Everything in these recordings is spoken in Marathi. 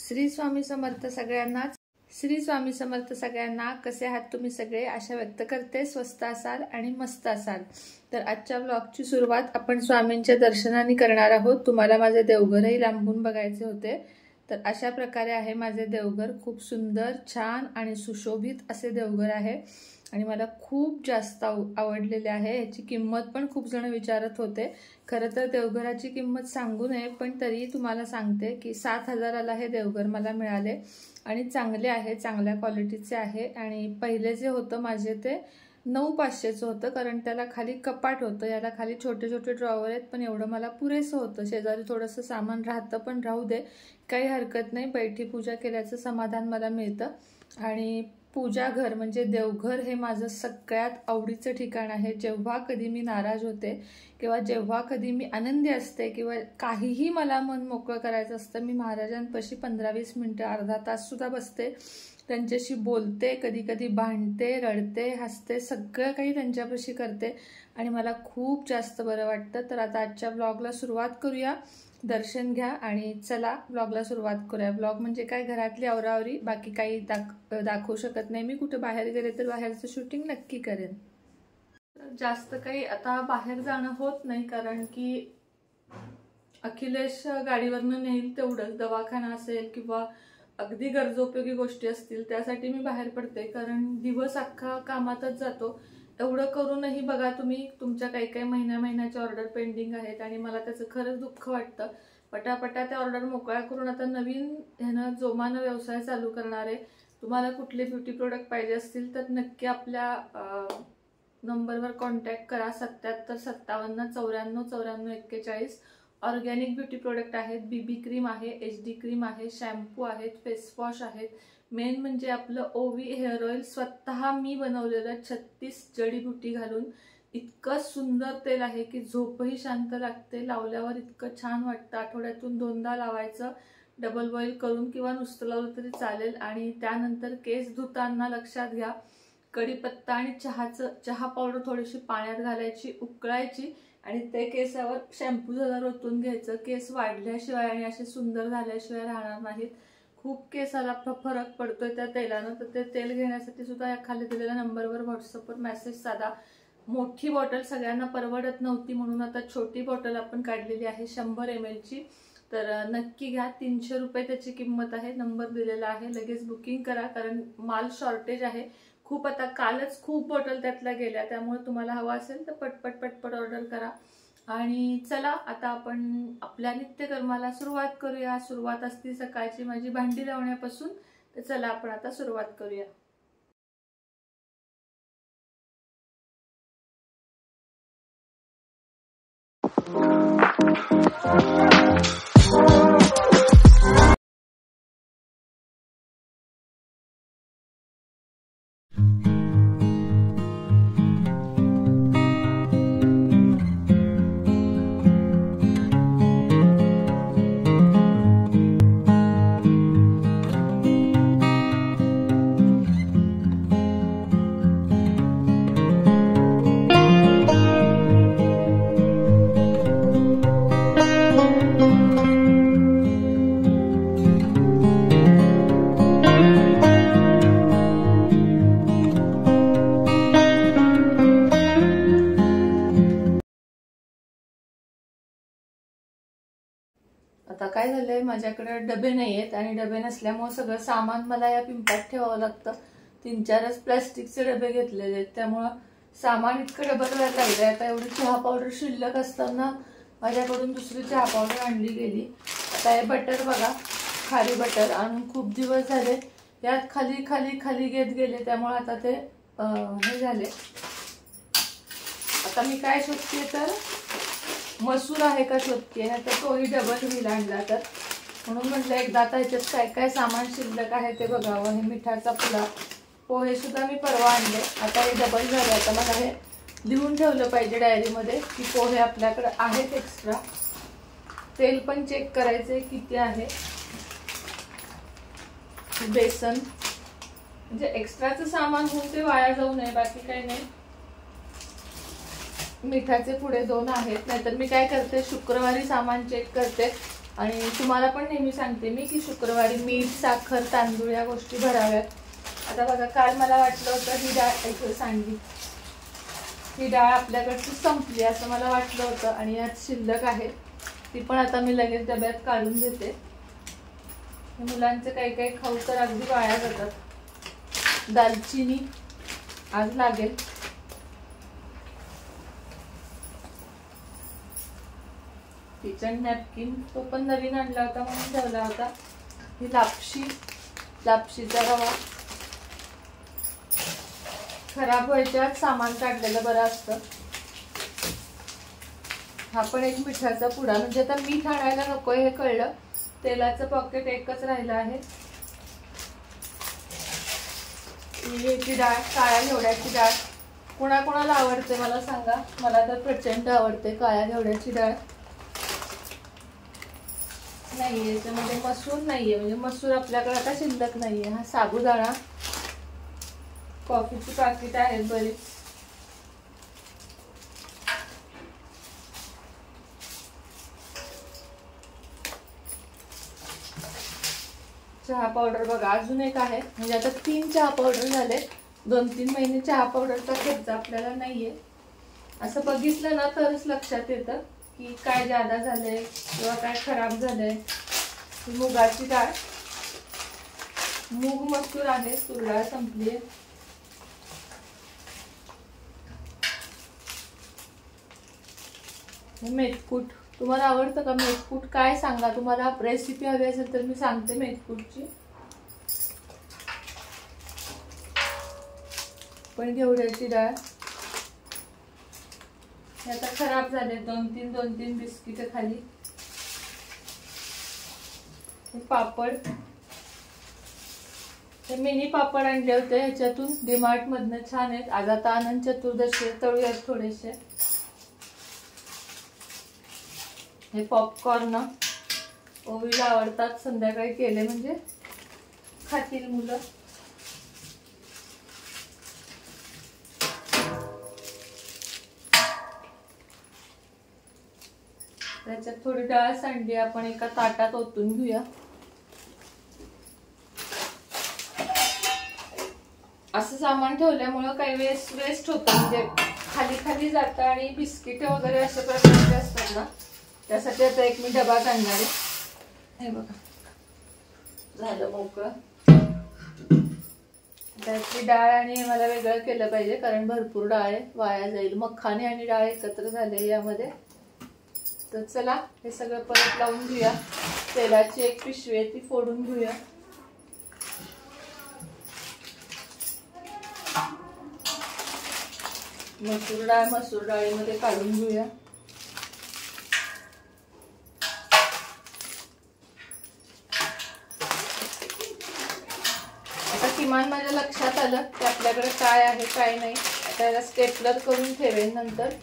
श्री स्वामी समर्थ सगळ्यांना। श्री स्वामी समर्थ सगळ्यांना। कसे आहात तुम्ही सगळे? आशा व्यक्त करते स्वस्त असाल आणि मस्त असाल। तर आजच्या व्लॉगची सुरुवात आपण स्वामींच्या दर्शनाने करणार आहोत। तुम्हाला माझे देवघरही लांबून बघायचे होते, तर अशा प्रकारे आहे माझे देवघर। खूप सुंदर, छान आणि सुशोभित असे देवघर आहे आणि मला खूप जास्त आवडलेले आहे। याची किंमत पण खूप जण विचारत होते। खरं तर देवघराची किंमत सांगू नये, पण तरी तुम्हाला सांगते की 7,000ला हे देवघर मला मिळाले आणि चांगले आहे, चांगल्या क्वालिटीचे आहे। आणि पहिले जे होतं माझे ते 9,500चं होतं, कारण त्याला खाली कपाट होतं, याला खाली छोटे छोटे ड्रॉवर आहेत, पण एवढं मला पुरेसं होतं। शेजारी थोडंसं सामान राहतं, पण राहू दे, काही हरकत नाही। बैठी पूजा केल्याचं समाधान मला मिळतं। आणि पूजा घर म्हणजे देवघर हे माझं सगळ्यात आवडीचं ठिकाण आहे। जेव्हा कधी मी नाराज होते किंवा जेव्हा कधी मी आनंदी असते किंवा काहीही मला मन मोकळं करायचं असतं, मी महाराजांपाशी 15-20 मिनिटं, अर्धा तास सुद्धा बसते, त्यांच्याशी बोलते, कधी कधी भांडते, रडते, हसते, सगळं काही त्यांच्यापाशी करते आणि मला खूप जास्त बरं वाटतं। तर आता आजच्या व्लॉगला सुरुवात करूया। दर्शन घ्या आणि चला व्लॉगला सुरुवात करूया। व्लॉग म्हणजे काय, घरातली आवरावरी, बाकी काही दाखवू शकत नाही मी। कुठे बाहेर गेले तर बाहेरचं शूटिंग नक्की करेन। जास्त काही आता बाहेर जाणं होत नाही, कारण की अखिलेश गाडीवरनं नेईल तेवढंच, दवाखाना असेल किंवा अगदी गरजोपयोगी गोष्टी असतील त्यासाठी मी बाहेर पडते, कारण दिवस अख्खा कामातच जातो। एवढं करूनही बघा तुम्ही, तुमच्या काही काही महिन्याच्या ऑर्डर पेंडिंग आहेत आणि मला त्याचं खरंच दुःख वाटतं। पटापटा त्या ऑर्डर मोकळ्या करून आता नवीन ह्यानं जोमानं व्यवसाय चालू करणार आहे। तुम्हाला कुठले ब्युटी प्रोडक्ट पाहिजे असतील तर नक्की आपल्या नंबरवर कॉन्टॅक्ट करा। 7757949441. ऑर्गॅनिक ब्युटी प्रोडक्ट आहेत, बीबी क्रीम आहे, HD क्रीम आहे, शॅम्पू आहेत, फेस वॉश आहेत, मेन म्हणजे आपलं ओवी हेअर ऑइल स्वतः मी बनवलेलं 36 जडीबुटी घालून इतकं सुंदर तेल आहे की झोपही शांत लागते, लावल्यावर इतकं छान वाटतं। आठवड्यातून 2दा लावायचं, डबल बॉईल करून किंवा नुसतं लावलं तरी चालेल। आणि त्यानंतर केस धुताना लक्षात घ्या, कढीपत्ता आणि चहा पावडर थोडीशी पाण्यात घालायची, उकळायची आणि ते केसावर शॅम्पू जरा ओतून घ्यायचं। केस वाढल्याशिवाय आणि असे सुंदर झाल्याशिवाय राहणार नाहीत। खूप केसाला फरक पडतोय त्या तेलानं। तर ते तेल घेण्यासाठी सुद्धा या खाली दिलेल्या नंबरवर व्हॉट्सअपवर मेसेज साधा। मोठी बॉटल सगळ्यांना परवडत नव्हती, म्हणून आता छोटी बॉटल आपण काढलेली आहे 100 ml ची। तर नक्की घ्या, 300 रुपये त्याची किंमत आहे। नंबर दिलेला आहे, लगेच बुकिंग करा, कारण माल शॉर्टेज आहे खूप। आता कालच खूप बॉटल त्यातल्या गेल्या, त्यामुळे तुम्हाला हवा असेल तर पटपट ऑर्डर करा। आणि चला आता आपण आपल्या नित्यकर्माला सुरुवात करूया। सुरुवात असते सकाळची माझी भांडी लावण्यापासून, तर चला आपण आता सुरुवात करूया। आता काय झालंय, माझ्याकडे डबे नाही आहेत आणि डबे नसल्यामुळे सगळं सामान मला या पिंपात ठेवावं लागतं। 3-4च प्लास्टिकचे डबे घेतलेले आहेत, त्यामुळे सामान इतकं डबल व्हायला लागलंय। आता एवढी चहा पावडर शिल्लक असताना माझ्याकडून दुसरी चहा पावडर आणली गेली। आता हे बटर बघा, खारी बटर आणून खूप दिवस झाले, यात खाली खाली खाली घेत गेले, त्यामुळे आता ते हे झाले। आता मी काय शोधते तर मसूर आहे का शोधते, नाही तर तोही डबल व्हील आणला तर, म्हणून म्हटलं एकदा आता ह्याच्यात काय काय सामान शिल्लक आहे ते बघावं। हे मिठाचा पुडा, पोहे सुद्धा मी परवा आणले, आता हे डबल झाले। आता मला हे लिहून ठेवलं पाहिजे डायरीमध्ये की पोहे आपल्याकडे आहेत एक्स्ट्रा। तेल पण चेक करायचे किती आहे। बेसन, म्हणजे एक्स्ट्राचं सामान होऊन ते वाया जाऊ नये, बाकी काही नाही। मिठाचे पुडे 2 आहेत, नाहीतर मी काय करते शुक्रवारी सामान चेक करते आणि तुम्हाला पण नेहमी सांगते मी की शुक्रवारी मीठ, साखर, तांदूळ या गोष्टी भराव्यात. आता बघा, काल मला वाटलं होतं ही डाळ इथे सांडली, ही डाळ आपल्याकडची संपली असं मला वाटलं होतं आणि यात शिल्लक आहे. ती पण आता मी लगेच डब्यात काढून देते. मुलांचे काही काही खाऊ तर अगदी वाया जातात. दालचिनी आज लागेल. किचन नॅपकिन तो पण नवीन आणला होता म्हणून ठेवला होता. ही लापशीचा रवा. खराब व्हायच्या सामान काढलेलं बरं असतं. हा पण एक मिठाचा पुडा, म्हणजे आता मीठ आणायला नको हे कळलं. तेलाचं पॉकेट एकच राहिलं आहे. याची डाळ, काळ्या घेवड्याची डाळ कोणाकोणाला आवडते मला सांगा. मला तर प्रचंड आवडते काळ्या घेवड्याची डाळ. नाहीये याच्यामध्ये मसूर नाहीये, म्हणजे मसूर आपल्याकडे आता शिल्लक नाहीये. हा साबुदाणा, कॉफीची पाकिट आहेत बरीच. चहा पावडर बघा अजून एक आहे, म्हणजे आता 3 चहा पावडर झाले. 2-3 महिने चहा पावडरचा खर्च आपल्याला नाहीये. असं बघितलं ना तरच लक्षात येतं की काय जादा झालंय किंवा काय खराब झालंय. मुगाची डाळ, मूग मसूर आहे, तूर डाळ संपली आहे. मेथकूट, तुम्हाला आवडतं का मेथकूट? काय सांगा, तुम्हाला रेसिपी हवी असेल तर मी सांगते मेथकूटची. पण घेवड्याची डाळ आता खराब झाले. 2-3 बिस्किट खाली. पापड, हे मिनी पापड आणले होते ह्याच्यातून डीमार्ट मधनं, छान आहेत. आज आता अनंत चतुर्दशी, तळूयात थोडेसे. हे पॉपकॉर्न ओवीला आवडतात, संध्याकाळी केले म्हणजे खातील मुलं. त्याच्यात थोडी डाळ सांडली आपण, एका ताटात ओतून घेऊया. असं सामान ठेवल्यामुळं काही वेस्ट होतं, म्हणजे खाली खाली जातं. आणि बिस्किट वगैरे अशा प्रकारचे असतात ना, त्यासाठी आता एक मी डबा आणणार आहे. हे बघा झालं मोकळं. त्याची डाळ आणि मला वेगळं केलं पाहिजे कारण भरपूर डाळ आहे, वाया जाईल. मखाने आणि डाळ एकत्र झाले यामध्ये. तर चला हे सगळं परत लावून घेऊया. तेलाची एक पिशवी आहे ती फोडून घेऊया. मसूर डाळीमध्ये काढून घेऊया. आता किमान माझ्या लक्षात आलं की आपल्याकडे काय आहे काय नाही. आता याला स्टेपलर करून ठेवेन नंतर.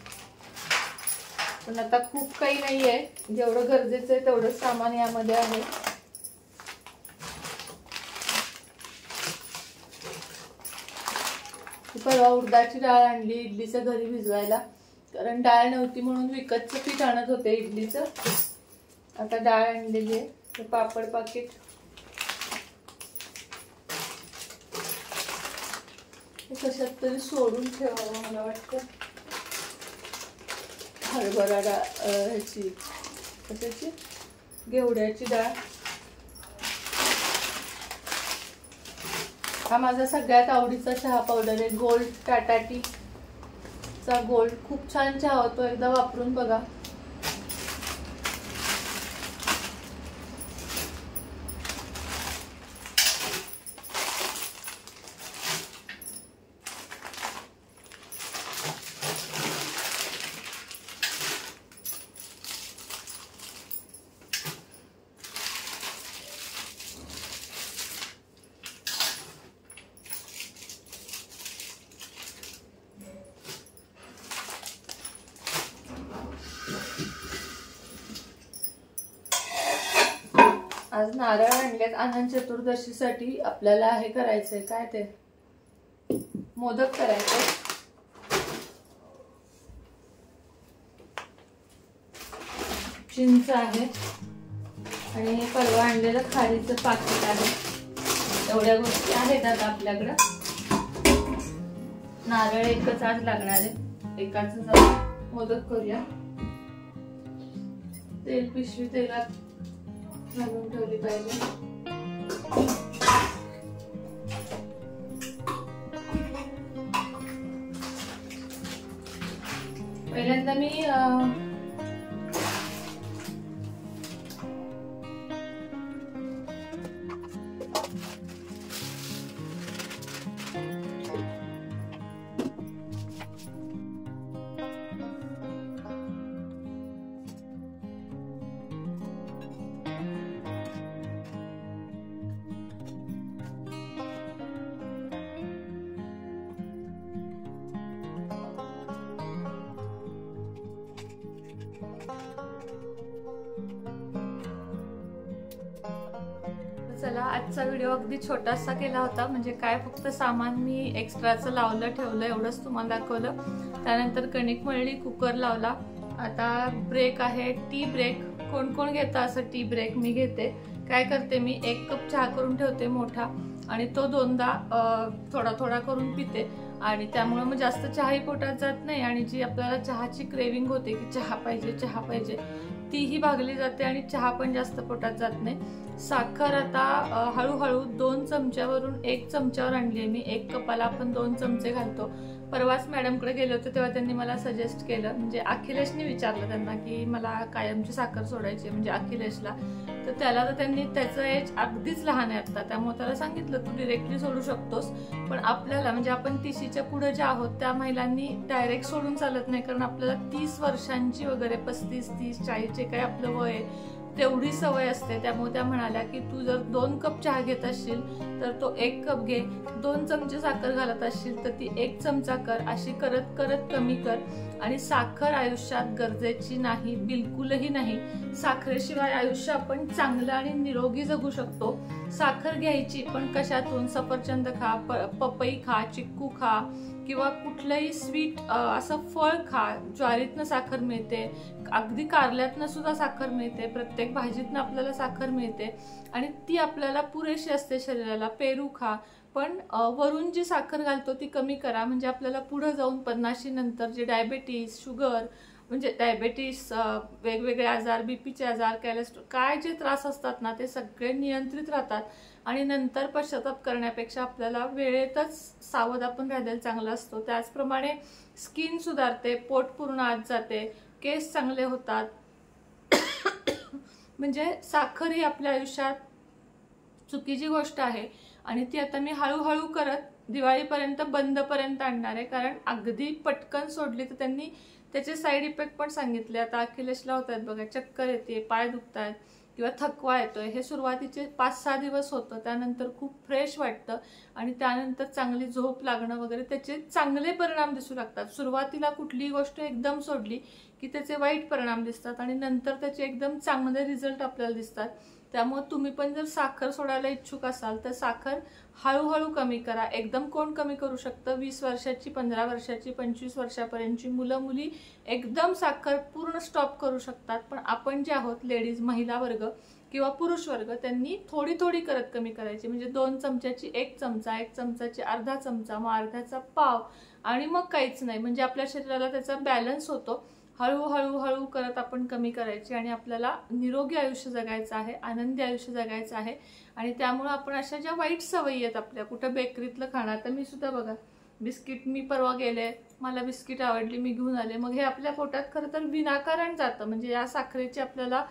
पण आता खूप काही नाहीये, जेवढं गरजेचं आहे तेवढं सामान यामध्ये आहे. परवा उडदाची डाळ आणली इडलीचं घरी भिजवायला, कारण डाळ नव्हती म्हणून विकतचं पीठ आणत होते इडलीचं. आता डाळ आणलेली आहे. ते पापड पाकिट, कशात तरी सोडून ठेवावं मला वाटतं. हरभरा डाळ, ह्याची कशाची, घेवड्याची डाळ. हा माझा सगळ्यात आवडीचा चहा पावडर आहे, गोल्ड, टाटा टी चा गोल्ड. खूप छान चहा होतो, एकदा वापरून बघा. आज नारळ आणलेत अनंत चतुर्दशीसाठी. आपल्याला हे करायचंय, काय ते मोदक करायचे. चिंच आहे, आणि हे परवा आणलेलं खारीचं पाकिट आहे. एवढ्या गोष्टी आहेत आता आपल्याकडं. नारळ एकच आज लागणार आहे, एकाच मोदक करूया. तेल पिशवी तेलात घालून ठेवली पाहिजे. पहिल्यांदा मी चला आजचा व्हिडिओ अगदी छोटासा केला होता. म्हणजे काय फक्त सामान मी एक्स्ट्राचं लावलं ठेवलं एवढंच तुम्हाला दाखवलं. त्यानंतर कणिक मळली, कुकर लावला. आता ब्रेक आहे, टी ब्रेक. कोण कोण घेतं असं टी ब्रेक? मी घेते. काय करते मी, 1 कप चहा करून ठेवते मोठा आणि तो 2दा थोडा थोडा करून पिते. आणि त्यामुळे मग जास्त चहाही पोटात जात नाही आणि जी आपल्याला चहाची क्रेविंग होते की चहा पाहिजे चहा पाहिजे तीही भागली जाते आणि चहा पण जास्त पोटात जात नाही. साखर आता हळूहळू 2 चमच्यावरून 1 चमच्यावर आणली आहे मी. 1 कपाला आपण 2 चमचे घालतो. परवाच मॅडमकडे गेले होते तेव्हा त्यांनी मला सजेस्ट केलं, म्हणजे अखिलेशने विचारलं त्यांना की मला कायमची साखर सोडायची, म्हणजे अखिलेशला. तर त्याला तर त्यांनी, त्याचं एज अगदीच लहान आहे आता, त्यामुळे त्याला सांगितलं तू डिरेक्टली सोडू शकतोस. पण आपल्याला म्हणजे आपण 30च्या पुढे जे आहोत त्या महिलांनी डायरेक्ट सोडून चालत नाही, कारण आपल्याला 30 वर्षांची वगैरे 35, 30, 40 जे काही आपलं वय आहे तेवढी सवय असते. त्यामुळे त्या म्हणाल्या की तू जर 2 कप चहा घेत असशील तर तो 1 कप घे, 2 चमचे साखर घालत असशील तर ती 1 चमचा कर, अशी करत करत कमी कर. आणि साखर आयुष्यात गरजेची नाही, बिलकुलही नाही. साखरेशिवाय आयुष्य आपण चांगलं आणि निरोगी जगू शकतो. साखर घ्यायची पण कशातून? सफरचंद खा, पपई खा, चिक्कू खा, किंवा कुठलंही स्वीट असं फळ खा. ज्वारीतनं साखर मिळते, अगदी कारल्यातनं सुद्धा साखर मिळते, प्रत्येक भाजीतनं आपल्याला साखर मिळते आणि ती आपल्याला पुरेशी असते शरीराला. पेरू खा, पण वरून जी साखर घालतो ती कमी करा. म्हणजे आपल्याला पुढे जाऊन 50 नंतर जे डायबेटीस, शुगर, म्हणजे डायबेटीस, वेगवेगळे आजार, बीपीचे आजार, कॅलेस्ट्रॉल, काय जे त्रास असतात ना ते सगळे नियंत्रित राहतात. आणि नंतर पश्चाताप करण्यापेक्षा आपल्याला वेळेतच सावध आपण राहिलेलं चांगलं असतो. त्याचप्रमाणे स्किन सुधारते, पोट पूर्ण आत जाते, केस चांगले होतात. म्हणजे साखर ही आपल्या आयुष्यात चुकीची गोष्ट आहे आणि ती आता मी हळूहळू करत दिवाळीपर्यंत बंदपर्यंत आणणार आहे. कारण अगदी पटकन सोडली तर त्यांनी त्याचे साईड इफेक्ट पण सांगितले. आता अखिलेशला होत आहेत बघा, चक्कर येते, पाय दुखतात किंवा थकवा येतोय. हे सुरुवातीचे 5-6 दिवस होतं, त्यानंतर खूप फ्रेश वाटतं आणि त्यानंतर चांगली झोप लागणं वगैरे त्याचे चांगले परिणाम दिसू लागतात. सुरुवातीला कुठलीही गोष्ट एकदम सोडली की त्याचे वाईट परिणाम दिसतात आणि नंतर त्याचे एकदम चांगले रिझल्ट आपल्याला दिसतात. त्यामुळे तुम्ही पण जर साखर सोडायला इच्छुक असाल तर साखर हळूहळू कमी करा. एकदम कोण कमी करू शकतं? 20 वर्षाची, 15 वर्षाची, 25 वर्षापर्यंतची मुलं मुली एकदम साखर पूर्ण स्टॉप करू शकतात. पण आपण जे आहोत लेडीज, महिला वर्ग किंवा पुरुष वर्ग, त्यांनी थोडी थोडी करत कमी करायची. म्हणजे 2 चमच्याची 1 चमचा, 1 चमचाची अर्धा चमचा, मग अर्ध्याचा पाव आणि मग काहीच नाही. म्हणजे आपल्या शरीराला त्याचा बॅलन्स होतो. हळूहळू हळू करत आपण कमी करायची आणि आपल्याला निरोगी आयुष्य जगायचं आहे, आनंदी आयुष्य जगायचं आहे. आणि त्यामुळे आपण अशा ज्या वाईट सवयी आहेत आपल्या, कुठं बेकरीतलं खाणं, तर मी सुद्धा बघा बिस्किट, मी परवा गेले, मला बिस्किट आवडली, मी घेऊन आले, मग हे आपल्या पोटात खरं तर विनाकारण जातं. म्हणजे या साखरेची आपल्याला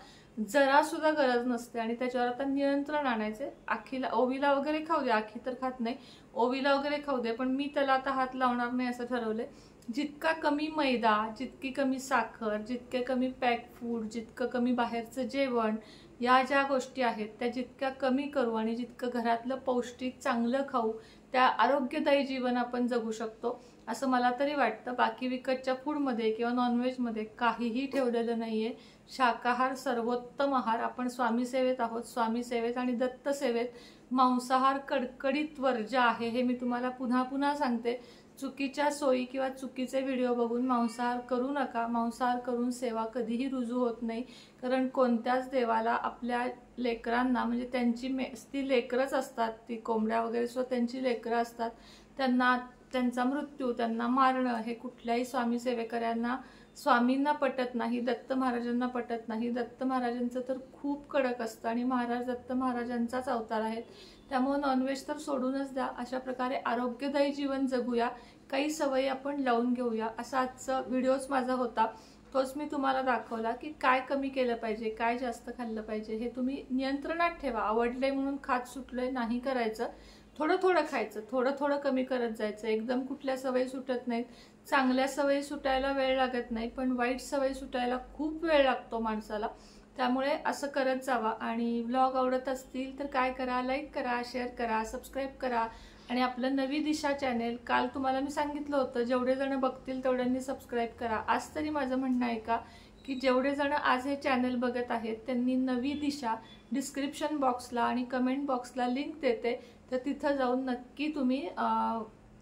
जरा सुद्धा गरज नसते आणि त्याच्यावर आता नियंत्रण आणायचे. आखीला, ओवीला वगैरे खाऊ दे, आखी तर खात नाही, ओवीला वगैरे खाऊ दे, पण मी त्याला आता हात लावणार नाही असं ठरवलंय. जितका कमी मैदा, जितकी कमी साखर, जितके कमी पॅक फूड, जितकं कमी बाहेरचं जेवण, या ज्या गोष्टी आहेत त्या जितक्या कमी करू आणि जितकं घरातलं पौष्टिक चांगलं खाऊ, त्या आरोग्यदायी जीवन आपण जगू शकतो असं मला तरी वाटतं. बाकी विकतच्या फूडमध्ये किंवा नॉनव्हेजमध्ये काहीही ठेवलेलं नाहीये. शाकाहार सर्वोत्तम आहार. आपण स्वामी सेवेत आहोत, स्वामी सेवेत आणि दत्त सेवेत. मांसाहार कडकडीत वर्ज्य आहे, हे मी तुम्हाला पुन्हा पुन्हा सांगते. चुकीच्या सोयी किंवा चुकीचे व्हिडिओ बघून मांसाहार करू नका. मांसाहार करून सेवा कधीही रुजू होत नाही, कारण कोणत्याच देवाला आपल्या लेकरांना, म्हणजे त्यांची ती लेकरच असतात, ती कोंबड्या वगैरे सुद्धा त्यांची लेकरं असतात, त्यांचा मृत्यू, त्यांना मारणं हे कुठल्याही स्वामी सेवेकऱ्यांना, स्वामींना पटत नाही, दत्त महाराजांना पटत नाही. दत्त महाराजांचं तर खूप कडक असतं आणि महाराज दत्त महाराजांचाच अवतार आहेत. त्यामुळे नॉनव्हेज तर सोडूनच द्या. अशा प्रकारे आरोग्यदायी जीवन जगूया, काही सवयी आपण लावून घेऊया, असा आजचा व्हिडिओच माझा होता. तोच मी तुम्हाला दाखवला की काय कमी केलं पाहिजे, काय जास्त खाल्लं पाहिजे, हे तुम्ही नियंत्रणात ठेवा. आवडले म्हणून खात सुटलंय नाही करायचं. थोडं थोडं खायचं, थोडं थोडं कमी करत जायचं. एकदम कुठल्या सवयी सुटत नाहीत. चांगल्या सवयी सुटायला वेळ लागत नाही, पण वाईट सवयी सुटायला खूप वेळ लागतो माणसाला. त्यामुळे असं करत जावा. आणि व्लॉग आवडत असतील तर काय करा, लाईक करा, शेअर करा, सबस्क्राईब करा. आणि आपलं नवी दिशा चॅनेल, काल तुम्हाला मी सांगितलं होतं जेवढे जण बघतील तेवढ्यांनी सबस्क्राईब करा. आज तरी माझं म्हणणं आहे का की जेवढे जण आज हे चॅनल बघत आहेत त्यांनी नवी दिशा डिस्क्रिप्शन बॉक्सला आणि कमेंट बॉक्सला लिंक देते, तर तिथं जाऊन नक्की तुम्ही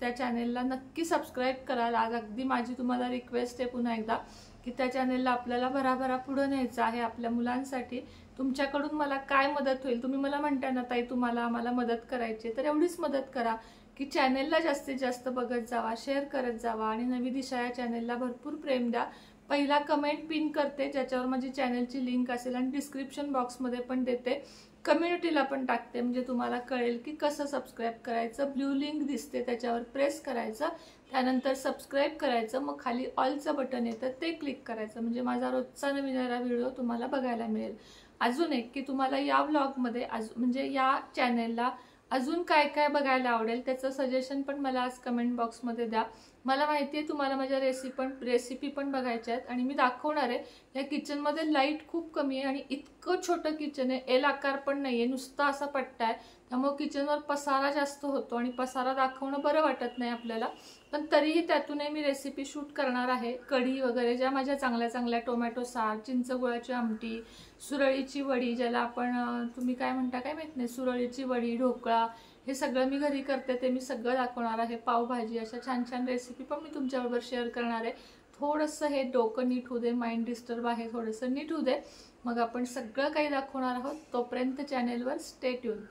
त्या चॅनेलला नक्की सबस्क्राईब कराल. आज अगदी माझी तुम्हाला रिक्वेस्ट आहे पुन्हा एकदा की त्या चॅनेलला आपल्याला भराभरा पुढे न्यायचं आहे आपल्या मुलांसाठी. तुमच्याकडून मला काय मदत होईल, तुम्ही मला म्हणता ना ताई तुम्हाला आम्हाला मदत करायची, तर एवढीच मदत करा की चॅनेलला जास्तीत जास्त बघत जावा, शेअर करत जावा आणि नवी दिशा या चॅनेलला भरपूर प्रेम द्या. पहिला कमेंट पिन करते ज्याच्यावर माझी चॅनेलची लिंक असेल आणि डिस्क्रिप्शन बॉक्समध्ये पण देते, कम्युनिटीला पण टाकते, म्हणजे तुम्हाला कळेल की कसं सबस्क्राईब करायचं. ब्ल्यू लिंक दिसते त्याच्यावर प्रेस करायचं, त्यानंतर सबस्क्राईब करायचं, मग खाली ऑलचं बटन येतं ते क्लिक करायचं, म्हणजे माझा रोजचा नवीन व्हिडिओ तुम्हाला बघायला मिळेल. अजून एक की तुम्हाला या व्लॉगमध्ये म्हणजे या चॅनेलला अजून काय काय बघायला आवडेल त्याचं सजेशन पण मला आज कमेंट बॉक्समध्ये द्या. मला माहिती आहे तुम्हाला माझ्या रेसिपी पण बघायच्या आहेत आणि मी दाखवणार आहे. या किचनमध्ये लाईट खूप कमी आहे आणि इतकं छोटं किचन आहे, एल आकार पण नाही आहे, नुसता असा पट्टा आहे. त्यामुळे किचनवर पसारा जास्त होतो आणि पसारा दाखवणं बरं वाटत नाही आपल्याला, पण तरीही त्यातूनही मी रेसिपी शूट करणार आहे. कढी वगैरे ज्या माझ्या चांगल्या चांगल्या, टोमॅटो सार, चिंचगुळाची आमटी, सुरळीची वडी, ज्याला आपण तुम्ही काय म्हणता काय माहित नाही, सुरळीची वडी, ढोकळा, हे सगळं मी घरी करते, ते मी सगळं दाखवणार आहे. पावभाजी, अशा छान छान रेसिपी पण मी तुमच्याबरोबर शेअर करणार आहे. थोडंसं हे डोकं नीट होऊ दे, माइंड डिस्टर्ब आहे, थोडंसं नीट होऊ दे, मग आपण सगळं काही दाखवणार आहोत. तोपर्यंत चॅनेलवर स्टे ट्यून.